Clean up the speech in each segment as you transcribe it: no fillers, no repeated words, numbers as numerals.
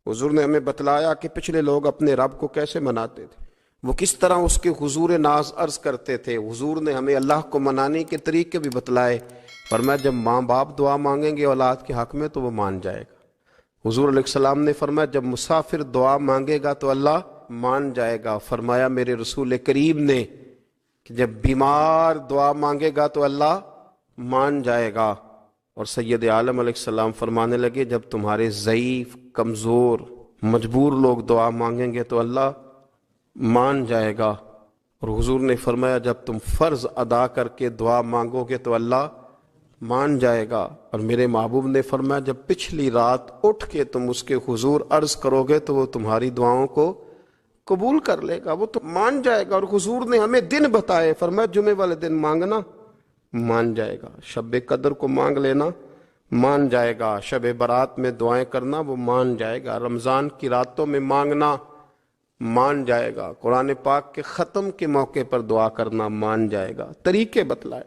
हुजूर ने हमें बतलाया कि पिछले लोग अपने रब को कैसे मनाते थे, वो किस तरह उसके हुजूर नाज अर्ज करते थे। हुजूर ने हमें अल्लाह को मनाने के तरीके भी बतलाए। फरमाया जब माँ बाप दुआ मांगेंगे औलाद के हक में तो वो मान जाएगा। हुजूर अलैहिस्सलाम ने फरमाया जब मुसाफिर दुआ मांगेगा तो अल्लाह मान जाएगा। फरमाया मेरे रसूल करीम ने कि जब बीमार दुआ मांगेगा तो अल्लाह मान जाएगा। और सैयद आलम अलैहिस्सलाम फरमाने लगे जब तुम्हारे ज़ईफ, कमज़ोर, मजबूर लोग दुआ मांगेंगे तो अल्लाह मान जाएगा। और हुजूर ने फरमाया जब तुम फ़र्ज़ अदा करके दुआ मांगोगे तो अल्लाह मान जाएगा। और मेरे महबूब ने फरमाया जब पिछली रात उठ के तुम उसके हुजूर अर्ज़ करोगे तो वो तुम्हारी दुआओं को कबूल कर लेगा, वो तो मान जाएगा। और हुजूर ने हमें दिन बताए, फरमाया जुमे वाले दिन मांगना मान जाएगा, शब कदर को मांग लेना मान जाएगा, शब बारात में दुआएं करना वो मान जाएगा, रमज़ान की रातों में मांगना मान जाएगा, कुरान पाक के ख़त्म के मौके पर दुआ करना मान जाएगा। तरीके बतलाए।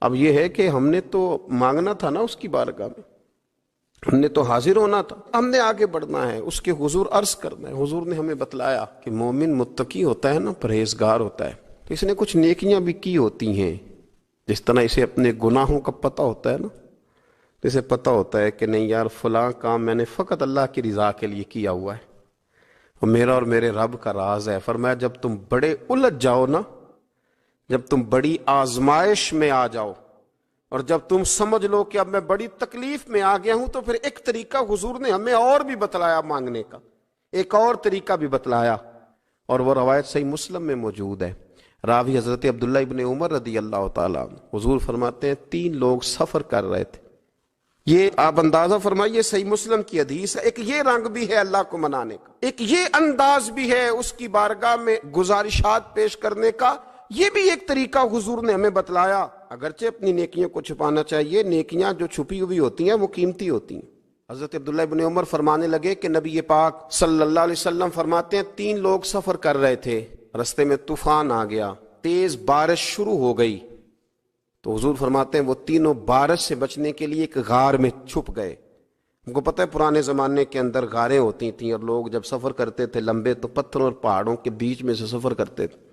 अब यह है कि हमने तो मांगना था ना उसकी बारगाह में, हमने तो हाजिर होना था, हमने आगे बढ़ना है, उसके हुजूर अर्ज करना है। हुजूर ने हमें बतलाया कि मोमिन मुत्तकी होता है ना, परहेजगार होता है, तो इसने कुछ नेकियां भी की होती हैं। जिस तरह इसे अपने गुनाहों का पता होता है ना, तो इसे पता होता है कि नहीं यार फलां काम मैंने फ़कत अल्लाह की रज़ा के लिए किया हुआ है, और मेरा और मेरे रब का राज है। फरमाया जब तुम बड़े उलझ जाओ ना, जब तुम बड़ी आजमाइश में आ जाओ और जब तुम समझ लो कि अब मैं बड़ी तकलीफ में आ गया हूं, तो फिर एक तरीका हुजूर ने हमें और भी बतलाया मांगने का, एक और तरीका भी बतलाया। और वो रवायत सही मुस्लिम में मौजूद है। रावी हजरत अब्दुल्ला इब्ने उमर रदी अल्लाह ताला अन्हु, हुजूर फरमाते हैं 3 लोग सफर कर रहे थे। ये आप अंदाजा फरमाइए, सही मुस्लिम की हदीस है। एक ये रंग भी है अल्लाह को मनाने का, एक ये अंदाज भी है उसकी बारगाह में गुजारिशात पेश करने का, ये भी एक तरीका हुजूर ने हमें बतलाया। अगरचे अपनी नेकियों को छुपाना चाहिए, नेकियां जो छुपी हुई होती हैं वो कीमती होती हैं। हजरत अब्दुल्ला इब्ने उमर फरमाने लगे कि नबी पाक सल्लल्लाहु अलैहि वसल्लम फरमाते हैं 3 लोग सफर कर रहे थे, रस्ते में तूफान आ गया, तेज बारिश शुरू हो गई, तो हुजूर फरमाते हैं वो तीनों बारिश से बचने के लिए एक गार में छुप गए। हमको पता है पुराने जमाने के अंदर गारें होती थी, और लोग जब सफर करते थे लंबे तो पत्थरों और पहाड़ों के बीच में से सफर करते थे।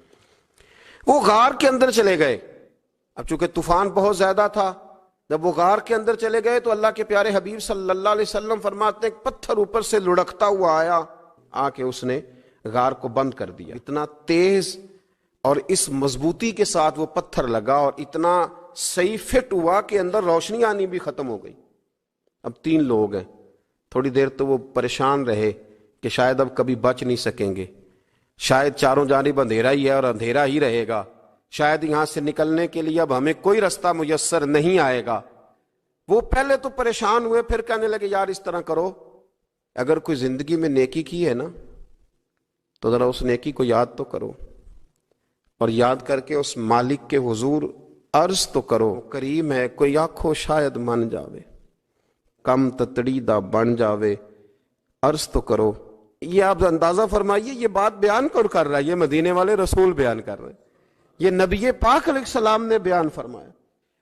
वो गार के अंदर चले गए। अब चूंकि तूफान बहुत ज्यादा था, जब वो गार के अंदर चले गए तो अल्लाह के प्यारे हबीब सल्लल्लाहु अलैहि वसल्लम फरमाते हैं पत्थर ऊपर से लुढ़कता हुआ आया, आके उसने गार को बंद कर दिया। इतना तेज और इस मजबूती के साथ वो पत्थर लगा और इतना सही फिट हुआ कि अंदर रोशनी आनी भी खत्म हो गई। अब 3 लोग हैं, थोड़ी देर तो वो परेशान रहे कि शायद अब कभी बच नहीं सकेंगे, शायद चारों जानिब अंधेरा ही है और अंधेरा ही रहेगा, शायद यहां से निकलने के लिए अब हमें कोई रास्ता मुयस्सर नहीं आएगा। वो पहले तो परेशान हुए, फिर कहने लगे यार इस तरह करो, अगर कोई जिंदगी में नेकी की है ना तो जरा उस नेकी को याद तो करो, और याद करके उस मालिक के हुजूर अर्ज तो करो, करीम है कोई आखो शायद मन जावे, कम ततड़ीदा बन जावे, अर्ज तो करो। ये आप अंदाजा फरमाइए, ये बात बयान कौन कर रहा है? ये मदीने वाले रसूल बयान कर रहे हैं, ये नबी पाक अलैहिस्सलाम ने बयान फरमाया।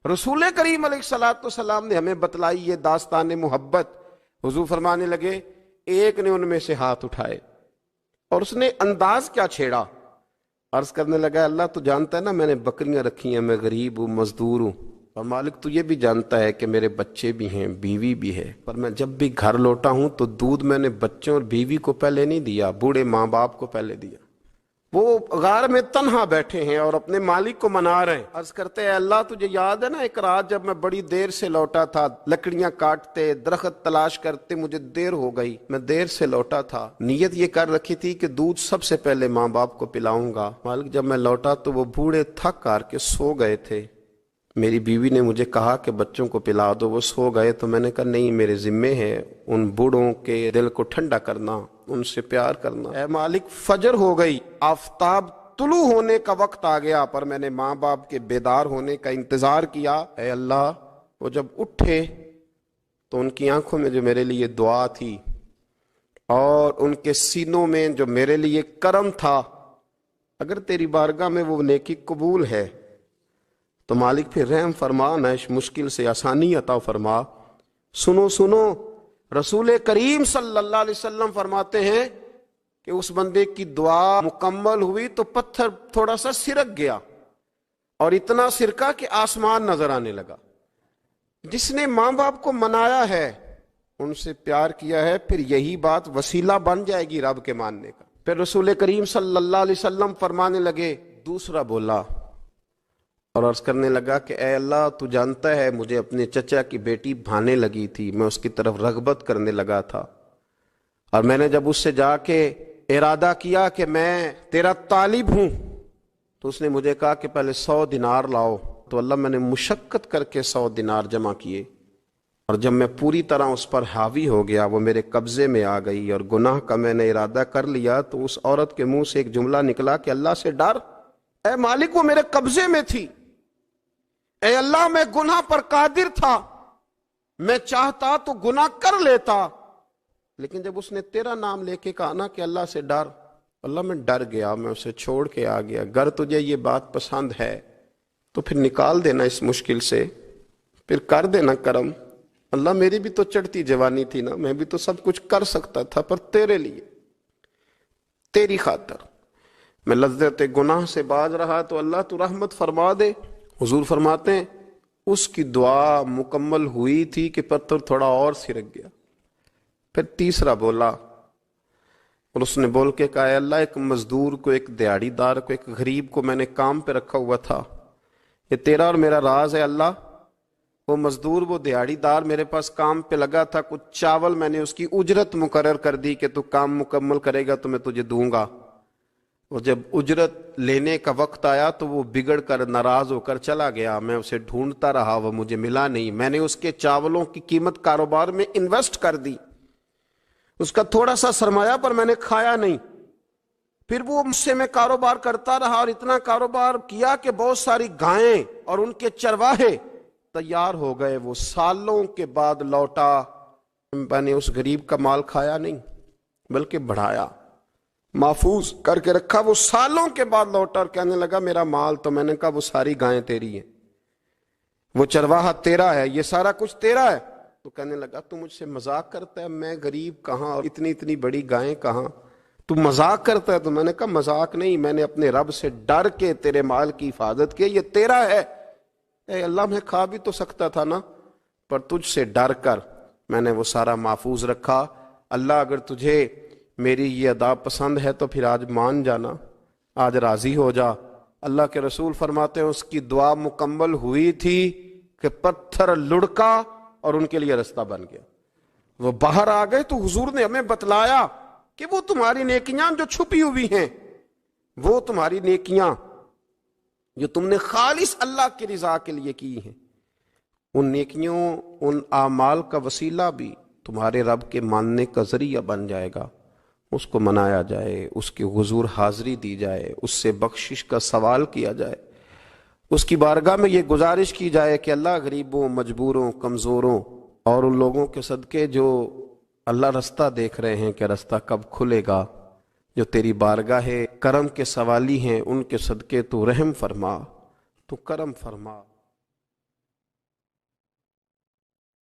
रसूल करीम अलैहिस्सलाम ने हमें बतलाई ये दास्तान मोहब्बत। हुजूर फरमाने लगे एक ने उनमें से हाथ उठाए और उसने अंदाज क्या छेड़ा, अर्ज करने लगा अल्लाह तो जानता है ना मैंने बकरियां रखी हैं, मैं गरीब हूं, मजदूर हूं, और मालिक तू ये भी जानता है कि मेरे बच्चे भी हैं, बीवी भी है, पर मैं जब भी घर लौटा हूं तो दूध मैंने बच्चों और बीवी को पहले नहीं दिया, बूढ़े माँ बाप को पहले दिया। वो गार में तन्हा बैठे हैं और अपने मालिक को मना रहे हैं। अर्ज करते हैं अल्लाह तुझे याद है ना एक रात जब मैं बड़ी देर से लौटा था, लकड़ियां काटते दरख्त तलाश करते मुझे देर हो गई, मैं देर से लौटा था, नीयत ये कर रखी थी कि दूध सबसे पहले माँ बाप को पिलाऊंगा, मालिक जब मैं लौटा तो वो बूढ़े थक कर के सो गए थे, मेरी बीवी ने मुझे कहा कि बच्चों को पिला दो, वो सो गए, तो मैंने कहा नहीं मेरे जिम्मे है उन बूढ़ों के दिल को ठंडा करना, उनसे प्यार करना। ऐ मालिक फजर हो गई, आफताब तुलू होने का वक्त आ गया, पर मैंने माँ बाप के बेदार होने का इंतजार किया। ऐ अल्लाह वो जब उठे तो उनकी आंखों में जो मेरे लिए दुआ थी और उनके सीनों में जो मेरे लिए करम था, अगर तेरी बारगाह में वो नेकी कबूल है तो मालिक फिर रहम फरमा, न इस मुश्किल से आसानी अता फरमा। सुनो सुनो रसूल करीम सल्लल्लाहु अलैहि वसल्लम फरमाते हैं कि उस बंदे की दुआ मुकम्मल हुई तो पत्थर थोड़ा सा सिरक गया, और इतना सिरका कि आसमान नजर आने लगा। जिसने माँ बाप को मनाया है, उनसे प्यार किया है, फिर यही बात वसीला बन जाएगी रब के मानने का। फिर रसूल करीम सल्लल्लाहु अलैहि वसल्लम फरमाने लगे, दूसरा बोला और अर्ज करने लगा कि ऐ अल्लाह, तू जानता है मुझे अपने चचा की बेटी भाने लगी थी, मैं उसकी तरफ रगबत करने लगा था, और मैंने जब उससे जाके इरादा किया कि मैं तेरा तालिब हूं, तो उसने मुझे कहा कि पहले 100 दिनार लाओ। तो अल्लाह, मैंने मुशक्कत करके 100 दिनार जमा किए, और जब मैं पूरी तरह उस पर हावी हो गया, वो मेरे कब्जे में आ गई और गुनाह का मैंने इरादा कर लिया, तो उस औरत के मुंह से एक जुमला निकला कि अल्लाह से डर। ऐ मालिक, वो मेरे कब्जे में थी। ऐ अल्लाह, मैं गुनाह पर कादिर था, मैं चाहता तो गुनाह कर लेता, लेकिन जब उसने तेरा नाम लेके कहा ना कि अल्लाह से डर, अल्लाह मैं डर गया, मैं उसे छोड़ के आ गया। अगर तुझे ये बात पसंद है तो फिर निकाल देना इस मुश्किल से, फिर कर देना करम। अल्लाह, मेरी भी तो चढ़ती जवानी थी ना, मैं भी तो सब कुछ कर सकता था, पर तेरे लिए, तेरी खातर मैं लज्जत गुनाह से बाज रहा, तो अल्लाह तू रहमत फरमा दे। हुजूर फरमाते हैं उसकी दुआ मुकम्मल हुई थी कि पत्थर थोड़ा और सिरक गया। फिर तीसरा बोला, और उसने बोल के कहा, अल्लाह, एक मजदूर को, एक दिहाड़ीदार को, एक गरीब को मैंने काम पे रखा हुआ था, ये तेरा और मेरा राज है अल्लाह। वो मजदूर, वो दिहाड़ीदार मेरे पास काम पे लगा था, कुछ चावल मैंने उसकी उजरत मुकर्रर कर दी कि तू काम मुकम्मल करेगा तो मैं तुझे दूंगा, और जब उजरत लेने का वक्त आया तो वो बिगड़ कर नाराज होकर चला गया। मैं उसे ढूंढता रहा, वो मुझे मिला नहीं। मैंने उसके चावलों की कीमत कारोबार में इन्वेस्ट कर दी, उसका थोड़ा सा सरमाया, पर मैंने खाया नहीं। फिर वो मुझसे मैं कारोबार करता रहा, और इतना कारोबार किया कि बहुत सारी गायें और उनके चरवाहे तैयार हो गए। वो सालों के बाद लौटा, मैंने उस गरीब का माल खाया नहीं, बल्कि बढ़ाया, महफूज करके रखा। वो सालों के बाद लौटा और कहने लगा, मेरा माल, तो मैंने कहा वो सारी गायें तेरी हैं, वो चरवाहा तेरा है, ये सारा कुछ तेरा है। तो कहने लगा, तू मुझसे मजाक करता है, मैं गरीब कहाँ और इतनी इतनी बड़ी गायें कहाँ, तू मजाक करता है। तो मैंने कहा मजाक नहीं, मैंने अपने रब से डर के तेरे माल की हिफाजत की, ये तेरा है। ए अल्लाह, मैं खा भी तो सकता था ना, पर तुझसे डर कर मैंने वो सारा महफूज रखा। अल्लाह, अगर तुझे मेरी ये अदा पसंद है तो फिर आज मान जाना, आज राजी हो जा। अल्लाह के रसूल फरमाते हैं उसकी दुआ मुकम्मल हुई थी कि पत्थर लुढ़का और उनके लिए रास्ता बन गया। वो बाहर आ गए तो हुजूर ने हमें बतलाया कि वो तुम्हारी नेकियां जो छुपी हुई हैं, वो तुम्हारी नेकियां जो तुमने खालिस अल्लाह की रिजा के लिए की हैं, उन नेकियों, उन आमाल का वसीला भी तुम्हारे रब के मानने का जरिया बन जाएगा। उसको मनाया जाए, उसके हुजूर हाजिरी दी जाए, उससे बख्शिश का सवाल किया जाए, उसकी बारगाह में ये गुजारिश की जाए कि अल्लाह, गरीबों, मजबूरों, कमज़ोरों और उन लोगों के सदके जो अल्लाह रास्ता देख रहे हैं कि रास्ता कब खुलेगा, जो तेरी बारगाह करम के सवाली हैं, उनके सदके तू रहम फरमा, तू करम फरमा।